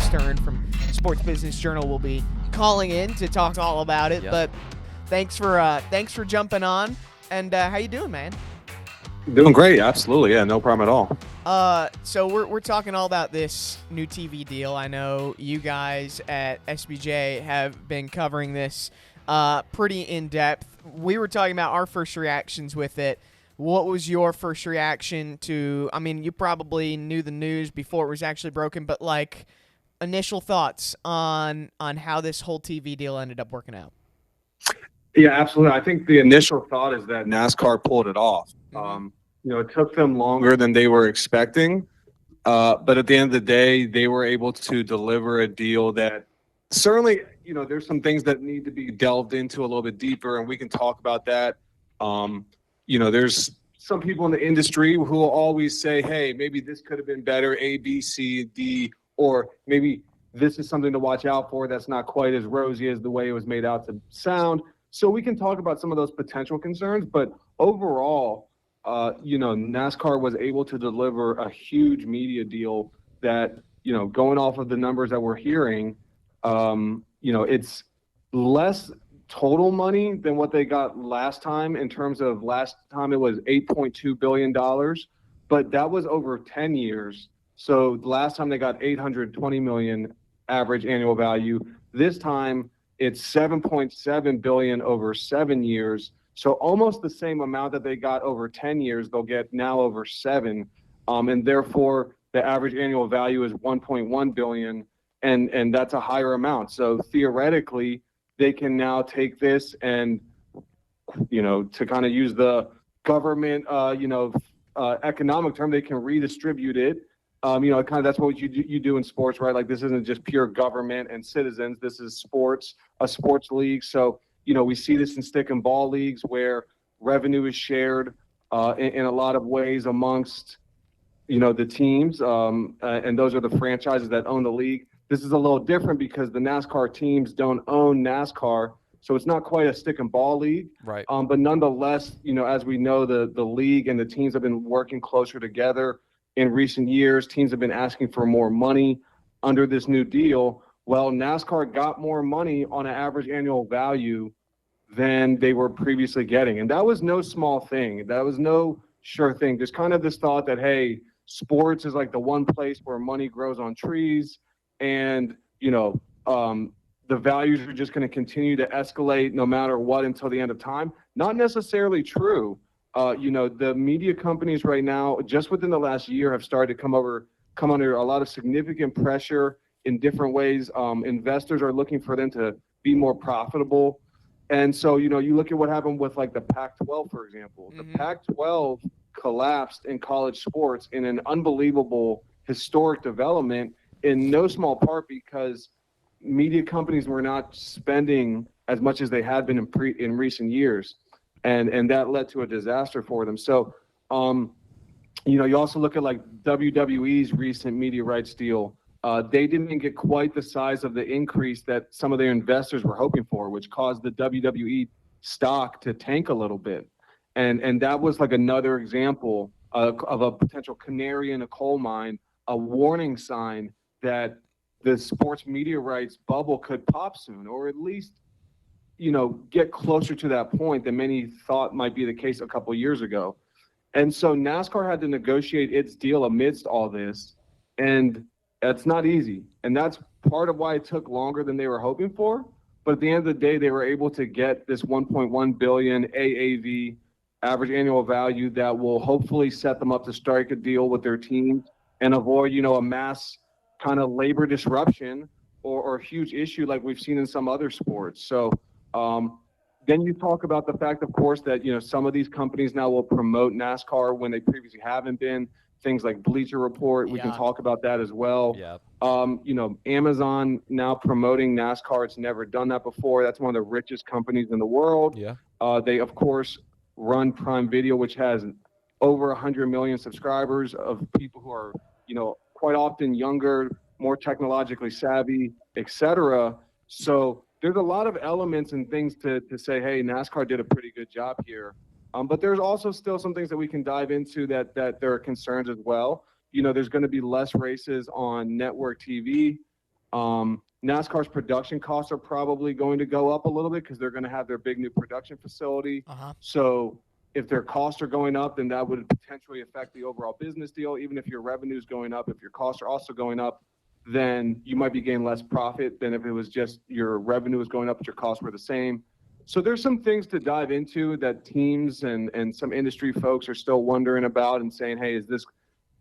Stern from Sports Business Journal will be calling in to talk all about it. Yep. But thanks for jumping on. And how you doing, man? Doing great, absolutely, yeah, no problem at all. So we're talking all about this new TV deal. I know you guys at SBJ have been covering this pretty in depth. We were talking about our first reactions with it. What was your first reaction to? I mean, you probably knew the news before it was actually broken, but like initial thoughts on how this whole TV deal ended up working out. Yeah, absolutely. I think the initial thought is that NASCAR pulled it off. Mm-hmm. It took them longer than they were expecting, but at the end of the day, they were able to deliver a deal that certainly, there's some things that need to be delved into a little bit deeper, and we can talk about that. There's some people in the industry who will always say, hey, maybe this could have been better, A, B, C, D, or maybe this is something to watch out for that's not quite as rosy as the way it was made out to sound. So we can talk about some of those potential concerns, but overall, NASCAR was able to deliver a huge media deal that, going off of the numbers that we're hearing, it's less total money than what they got last time. In terms of last time, it was $8.2 billion, but that was over 10 years. So last time they got $820 million average annual value. This time it's $7.7 billion over 7 years. So almost the same amount that they got over 10 years, they'll get now over 7. And therefore the average annual value is $1.1 billion. And that's a higher amount. So theoretically, they can now take this and, to kind of use the government, economic term, they can redistribute it. That's what you do in sports, right? Like this isn't just pure government and citizens. This is sports, a sports league. So, we see this in stick and ball leagues where revenue is shared in a lot of ways amongst, the teams. And those are the franchises that own the league. This is a little different because the NASCAR teams don't own NASCAR. So it's not quite a stick and ball league. Right. But nonetheless, as we know, the league and the teams have been working closer together in recent years. Teams have been asking for more money under this new deal. Well, NASCAR got more money on an average annual value than they were previously getting. And that was no small thing. That was no sure thing. There's kind of this thought that, hey, sports is like the one place where money grows on trees. And, the values are just going to continue to escalate no matter what until the end of time. Not necessarily true. The media companies right now, just within the last year, have started to come under a lot of significant pressure in different ways. Investors are looking for them to be more profitable. And so, you look at what happened with like the Pac-12, for example. Mm-hmm. The Pac-12 collapsed in college sports in an unbelievable historic development, in no small part because media companies were not spending as much as they had been in recent years. And that led to a disaster for them. So, you also look at like WWE's recent media rights deal. They didn't get quite the size of the increase that some of their investors were hoping for, which caused the WWE stock to tank a little bit. And that was like another example of a potential canary in a coal mine, a warning sign that the sports media rights bubble could pop soon, or at least, get closer to that point than many thought might be the case a couple of years ago. And so NASCAR had to negotiate its deal amidst all this, and that's not easy. And that's part of why it took longer than they were hoping for. But at the end of the day, they were able to get this $1.1 billion AAV, average annual value, that will hopefully set them up to strike a deal with their team and avoid, a mass kind of labor disruption or a huge issue like we've seen in some other sports. So then you talk about the fact, of course, that, some of these companies now will promote NASCAR when they previously haven't been. Things like Bleacher Report, we can talk about that as well. Yeah. Amazon now promoting NASCAR. It's never done that before. That's one of the richest companies in the world. Yeah. They, of course, run Prime Video, which has over 100 million subscribers of people who are, quite often younger, more technologically savvy, etc. So there's a lot of elements and things to say, hey, NASCAR did a pretty good job here. But there's also still some things that we can dive into that there are concerns as well. There's going to be less races on network TV. NASCAR's production costs are probably going to go up a little bit because they're going to have their big new production facility. Uh-huh. So if their costs are going up, then that would potentially affect the overall business deal. Even if your revenue is going up, if your costs are also going up, then you might be getting less profit than if it was just your revenue was going up, but your costs were the same. So there's some things to dive into that teams and some industry folks are still wondering about and saying, hey, is this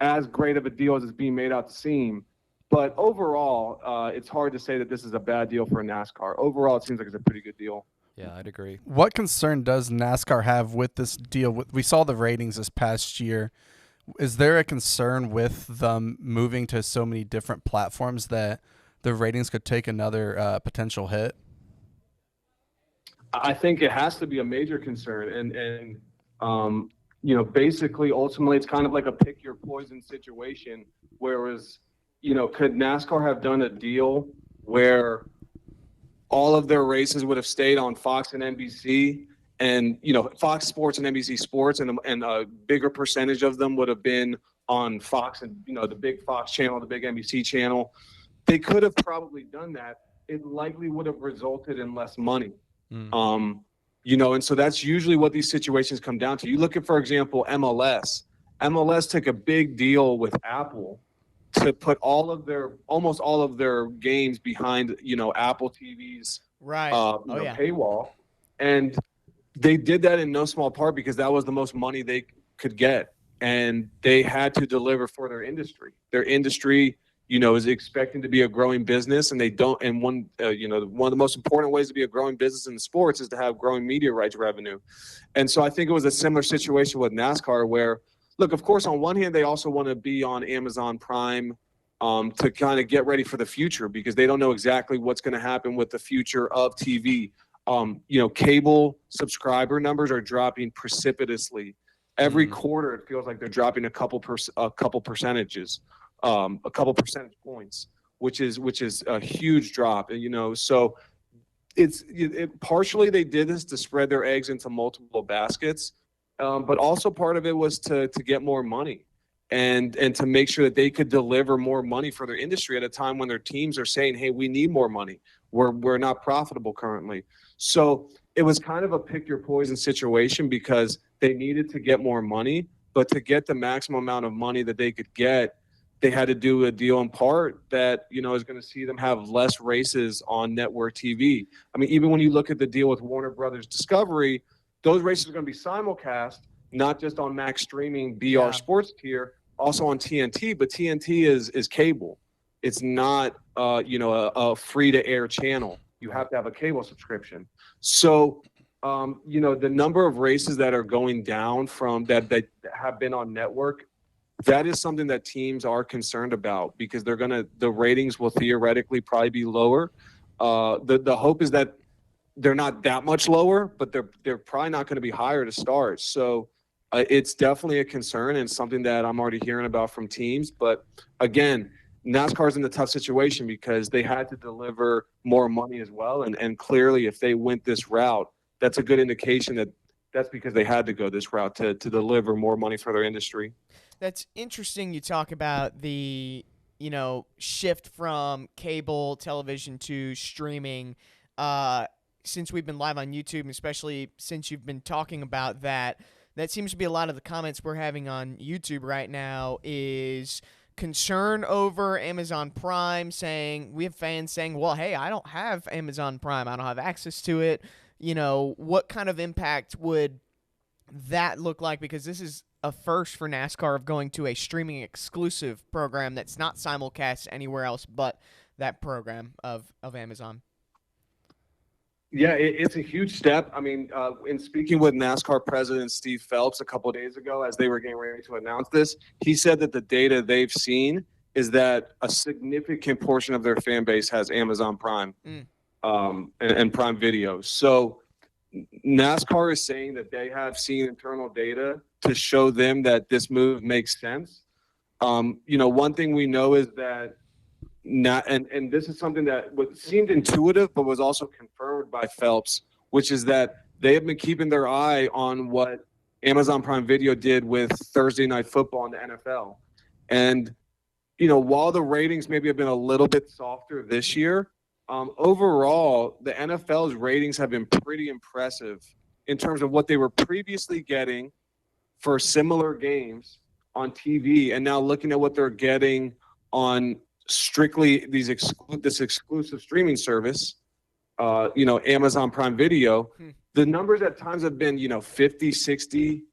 as great of a deal as it's being made out to seem? But overall, it's hard to say that this is a bad deal for NASCAR. Overall, it seems like it's a pretty good deal. Yeah, I'd agree. What concern does NASCAR have with this deal? We saw the ratings this past year. Is there a concern with them moving to so many different platforms that the ratings could take another potential hit? I think it has to be a major concern. Basically, ultimately, it's kind of like a pick your poison situation. Whereas, could NASCAR have done a deal where all of their races would have stayed on Fox and NBC, and Fox Sports and NBC Sports, and a bigger percentage of them would have been on Fox and the big Fox channel, the big NBC channel? They could have probably done that. It likely would have resulted in less money. And so that's usually what these situations come down to. You look at, for example, MLS. MLS took a big deal with Apple to put almost all of their games behind, Apple TV's Right. paywall. And they did that in no small part because that was the most money they could get. And they had to deliver for their industry. Their industry, is expecting to be a growing business, and they don't. And one of the most important ways to be a growing business in the sports is to have growing media rights revenue. And so I think it was a similar situation with NASCAR where, look, of course, on one hand, they also want to be on Amazon Prime to kind of get ready for the future because they don't know exactly what's going to happen with the future of TV. Cable subscriber numbers are dropping precipitously. Every quarter, it feels like they're dropping a couple percentage points, which is a huge drop. And so it partially they did this to spread their eggs into multiple baskets, but also part of it was to get more money and to make sure that they could deliver more money for their industry at a time when their teams are saying, hey, we need more money. We're not profitable currently. So it was kind of a pick your poison situation because they needed to get more money, but to get the maximum amount of money that they could get, they had to do a deal in part that, is going to see them have less races on network TV. I mean, even when you look at the deal with Warner Brothers Discovery, those races are going to be simulcast, not just on Max Streaming, BR Sports tier, also on TNT, but TNT is cable. It's not, a free-to-air channel. You have to have a cable subscription. So, the number of races that are going down from that have been on network, that is something that teams are concerned about because the ratings will theoretically probably be lower. The hope is that they're not that much lower, but they're probably not going to be higher to start. So it's definitely a concern and something that I'm already hearing about from teams. But again, NASCAR's in a tough situation because they had to deliver more money as well. And clearly, if they went this route, that's a good indication that that's because they had to go this route to deliver more money for their industry. That's interesting. You talk about the, shift from cable television to streaming. Since we've been live on YouTube, and especially since you've been talking about that seems to be a lot of the comments we're having on YouTube right now is concern over Amazon Prime, we have fans saying, well, hey, I don't have Amazon Prime. I don't have access to it. What kind of impact would that look like? Because this is a first for NASCAR of going to a streaming exclusive program that's not simulcast anywhere else but that program of Amazon. Yeah, it's a huge step. I mean, in speaking with NASCAR President Steve Phelps a couple of days ago, as they were getting ready to announce this, he said that the data they've seen is that a significant portion of their fan base has Amazon Prime and Prime Video. So NASCAR is saying that they have seen internal data to show them that this move makes sense. One thing we know is that and this is something that seemed intuitive, but was also confirmed by Phelps, which is that they have been keeping their eye on what Amazon Prime Video did with Thursday Night Football in the NFL. And while the ratings maybe have been a little bit softer this year, overall, the NFL's ratings have been pretty impressive in terms of what they were previously getting for similar games on TV, and now looking at what they're getting on strictly this exclusive streaming service, Amazon Prime Video. The numbers at times have been, 50, 60.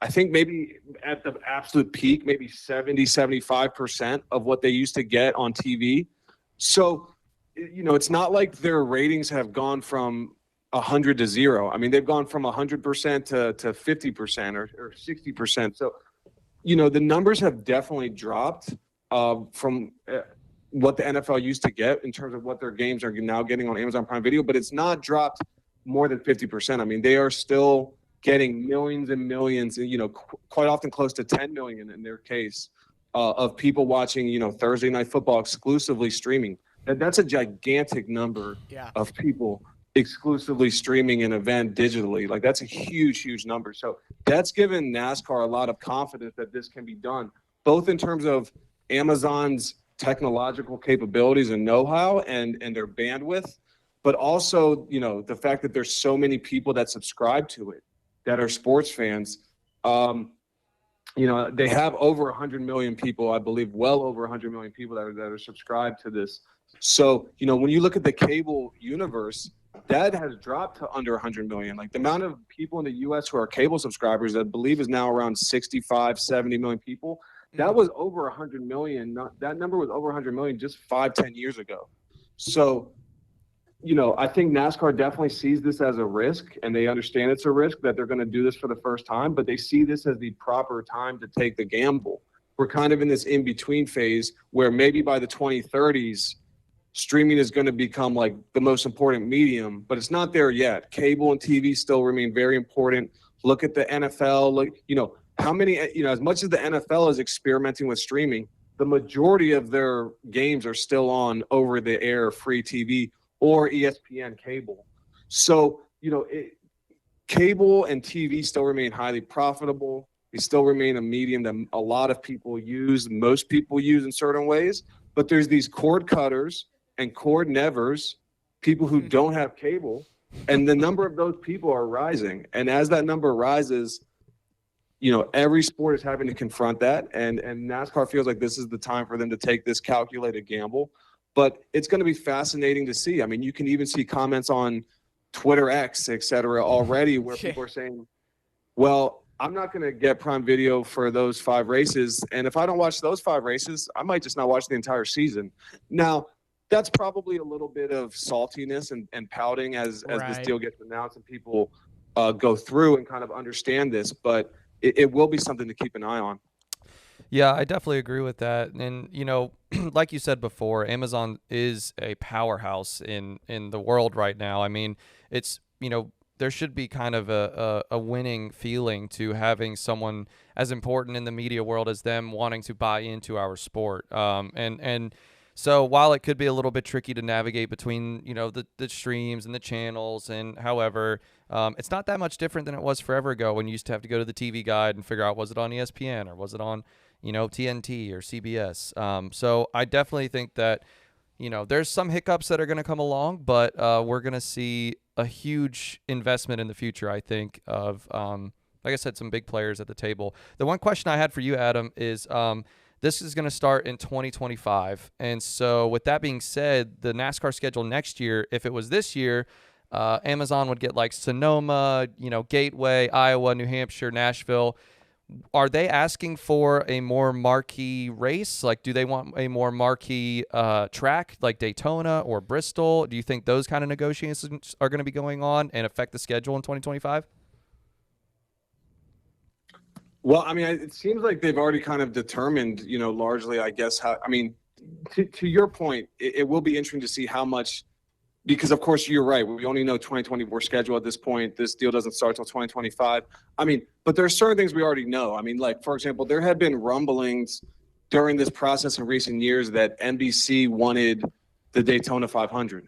I think maybe at the absolute peak, maybe 70, 75% of what they used to get on TV. So, it's not like their ratings have gone from 100 to 0. I mean, they've gone from 100% to 50% or 60%. So, the numbers have definitely dropped from what the NFL used to get in terms of what their games are now getting on Amazon Prime Video, but it's not dropped more than 50%. I mean, they are still getting millions and millions, quite often close to 10 million in their case, of people watching, Thursday Night Football exclusively streaming. That's a gigantic number of people exclusively streaming an event digitally. Like, that's a huge, huge number. So that's given NASCAR a lot of confidence that this can be done, both in terms of Amazon's technological capabilities and know-how and their bandwidth, but also, the fact that there's so many people that subscribe to it that are sports fans. They have over 100 million people, I believe, well over 100 million people that are subscribed to this. So, when you look at the cable universe, that has dropped to under 100 million. Like, the amount of people in the U.S. who are cable subscribers, I believe, is now around 65, 70 million people. That was over 100 million. That number was over 100 million just 5-10 years ago. So, I think NASCAR definitely sees this as a risk, and they understand it's a risk that they're going to do this for the first time, but they see this as the proper time to take the gamble. We're kind of in this in-between phase where maybe by the 2030s, streaming is going to become like the most important medium, but it's not there yet. Cable and TV still remain very important. Look at the NFL. How many, as much as the NFL is experimenting with streaming, the majority of their games are still on over-the-air free TV or ESPN cable. So, cable and TV still remain highly profitable. They still remain a medium that a lot of people use, most people use in certain ways. But there's these cord cutters and cord nevers, people who don't have cable, and the number of those people are rising. And as that number rises, every sport is having to confront that, and NASCAR feels like this is the time for them to take this calculated gamble. But it's going to be fascinating to see. I mean, you can even see comments on Twitter X, et cetera, already where people are saying, well, I'm not going to get Prime Video for those 5 races, and if I don't watch those 5 races, I might just not watch the entire season. Now, that's probably a little bit of saltiness and pouting as this deal gets announced and people go through and kind of understand this, but it will be something to keep an eye on. Yeah, I definitely agree with that. And, like you said before, Amazon is a powerhouse in the world right now. I mean, it's, there should be kind of a winning feeling to having someone as important in the media world as them wanting to buy into our sport. And so while it could be a little bit tricky to navigate between, the streams and the channels, and however, it's not that much different than it was forever ago when you used to have to go to the TV guide and figure out, was it on ESPN or was it on, TNT or CBS. So I definitely think that, there's some hiccups that are going to come along, but we're going to see a huge investment in the future, I think, of, like I said, some big players at the table. The one question I had for you, Adam, is this is going to start in 2025. And so with that being said, the NASCAR schedule next year, if it was this year, Amazon would get like Sonoma, Gateway, Iowa, New Hampshire, Nashville. Are they asking for a more marquee race? Like, do they want a more marquee track like Daytona or Bristol? Do you think those kind of negotiations are going to be going on and affect the schedule in 2025? Well, I mean, it seems like they've already kind of determined, largely, I guess, how, I mean, to your point, it will be interesting to see how much, because of course you're right. We only know 2024 schedule at this point. This deal doesn't start till 2025. I mean, but there are certain things we already know. I mean, like, for example, there had been rumblings during this process in recent years that NBC wanted the Daytona 500,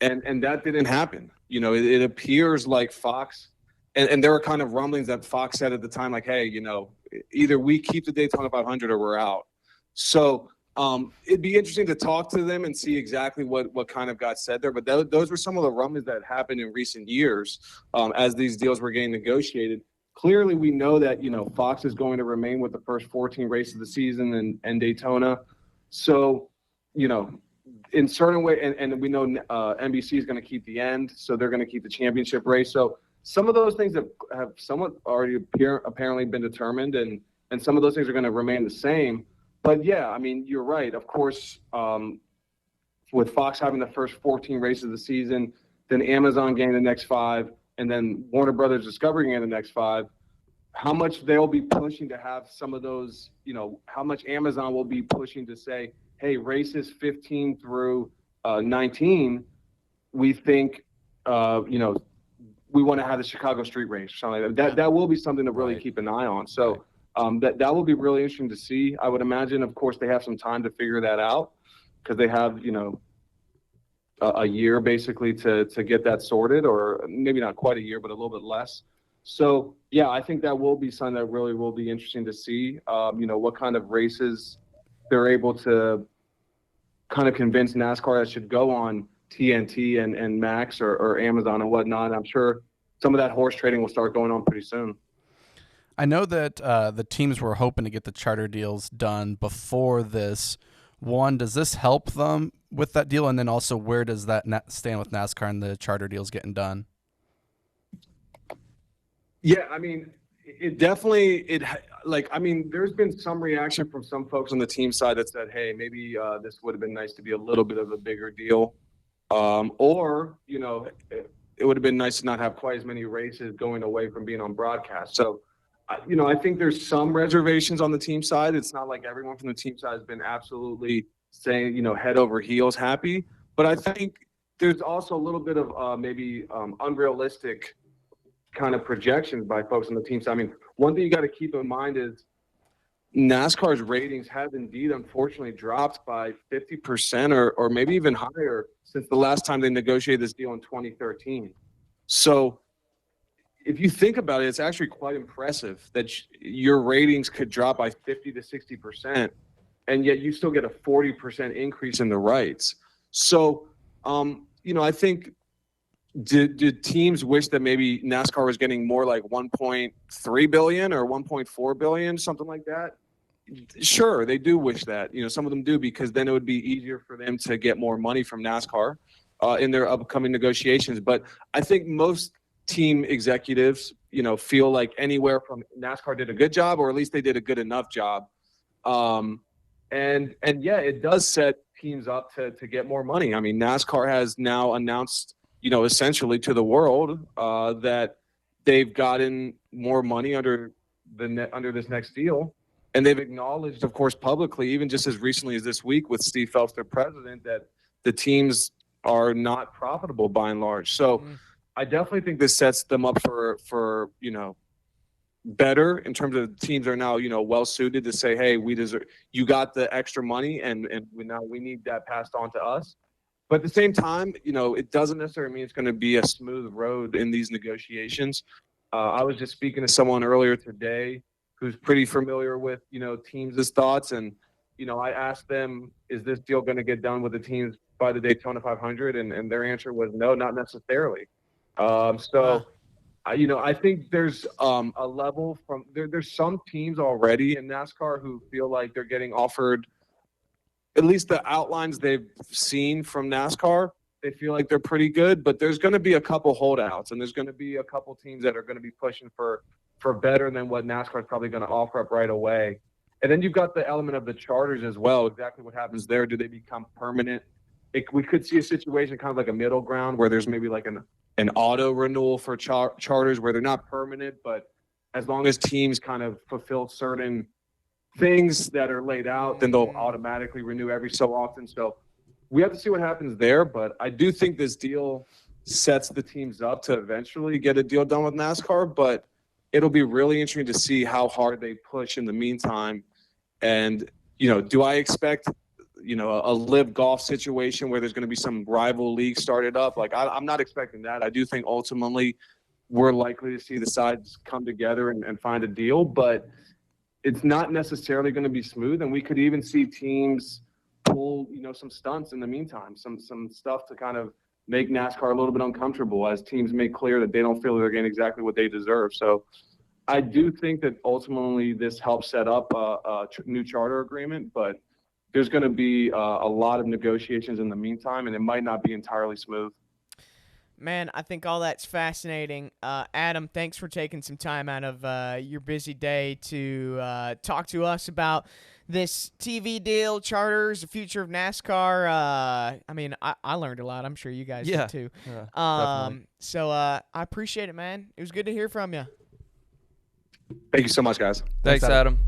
and that didn't happen. It appears like Fox, and there were kind of rumblings that Fox said at the time, like, hey, either we keep the Daytona 500 or we're out. So It'd be interesting to talk to them and see exactly what kind of got said there. But those were some of the rumblings that happened in recent years as these deals were getting negotiated. Clearly, we know that Fox is going to remain with the first 14 races of the season and Daytona. So, in certain way, and we know NBC is going to keep the end, so they're going to keep the championship race. So some of those things have somewhat already apparently been determined, and some of those things are going to remain the same. But yeah, I mean, you're right. Of course, with Fox having the first 14 races of the season, then Amazon getting the next 5, and then Warner Brothers Discovery getting the next 5, how much they'll be pushing to have some of those, how much Amazon will be pushing to say, hey, races 15 through 19, we think, we want to have the Chicago Street Race or something like that. That will be something to really keep an eye on. So that will be really interesting to see. I would imagine, of course, they have some time to figure that out because they have, a year basically to get that sorted, or maybe not quite a year, but a little bit less. So, yeah, I think that will be something that really will be interesting to see, what kind of races they're able to kind of convince NASCAR that should go on TNT and Max or Amazon and whatnot. I'm sure some of that horse trading will start going on pretty soon. I know that the teams were hoping to get the charter deals done before this. One, does this help them with that deal? And then also, where does that stand with NASCAR and the charter deals getting done? Yeah, I mean, it definitely, there's been some reaction from some folks on the team side that said, hey, maybe this would have been nice to be a little bit of a bigger deal. Or, it would have been nice to not have quite as many races going away from being on broadcast. So, I think there's some reservations on the team side. It's not like everyone from the team side has been absolutely saying, head over heels happy. But I think there's also a little bit of maybe unrealistic kind of projections by folks on the team side. I mean, one thing you got to keep in mind is NASCAR's ratings have indeed, unfortunately, dropped by 50% or maybe even higher since the last time they negotiated this deal in 2013. So if you think about it, it's actually quite impressive that your ratings could drop by 50 to 60%, and yet you still get a 40% increase in the rights. So, I think did teams wish that maybe NASCAR was getting more like 1.3 billion or 1.4 billion, something like that? Sure, they do wish that. Some of them do, because then it would be easier for them to get more money from NASCAR in their upcoming negotiations. But I think most team executives, feel like anywhere from NASCAR did a good job, or at least they did a good enough job. And yeah, it does set teams up to get more money. I mean, NASCAR has now announced, essentially to the world that they've gotten more money under this next deal. And they've acknowledged, of course, publicly, even just as recently as this week with Steve Phelps, their president, that the teams are not profitable by and large. So I definitely think this sets them up for better in terms of teams are now, well suited to say, hey, you got the extra money and we need that passed on to us. But at the same time, it doesn't necessarily mean it's going to be a smooth road in these negotiations. I was just speaking to someone earlier today who's pretty familiar with, teams' thoughts. And, I asked them, is this deal going to get done with the teams by the Daytona 500? And their answer was no, not necessarily. I think there's a level from there's some teams already in NASCAR who feel like they're getting offered, at least the outlines they've seen from NASCAR, they feel like they're pretty good, but there's going to be a couple holdouts, and there's going to be a couple teams that are going to be pushing for better than what NASCAR is probably going to offer up right away. And then you've got the element of the charters as well. Exactly what happens there. Do they become permanent? We could see a situation kind of like a middle ground where there's maybe like an auto renewal for charters where they're not permanent, but as long as teams kind of fulfill certain things that are laid out, then they'll automatically renew every so often. So we have to see what happens there, but I do think this deal sets the teams up to eventually get a deal done with NASCAR, but it'll be really interesting to see how hard they push in the meantime. And, do I expect, a live golf situation where there's going to be some rival league started up? Like, I'm not expecting that. I do think ultimately we're likely to see the sides come together and find a deal, but it's not necessarily going to be smooth, and we could even see teams pull, some stunts in the meantime, some stuff to kind of make NASCAR a little bit uncomfortable as teams make clear that they don't feel they're getting exactly what they deserve. So I do think that ultimately this helps set up a new charter agreement, but there's going to be a lot of negotiations in the meantime, and it might not be entirely smooth. Man, I think all that's fascinating. Adam, thanks for taking some time out of your busy day to talk to us about this TV deal, charters, the future of NASCAR. I mean, I learned a lot. I'm sure you guys did too. Yeah, definitely. So I appreciate it, man. It was good to hear from you. Thank you so much, guys. Thanks, Adam.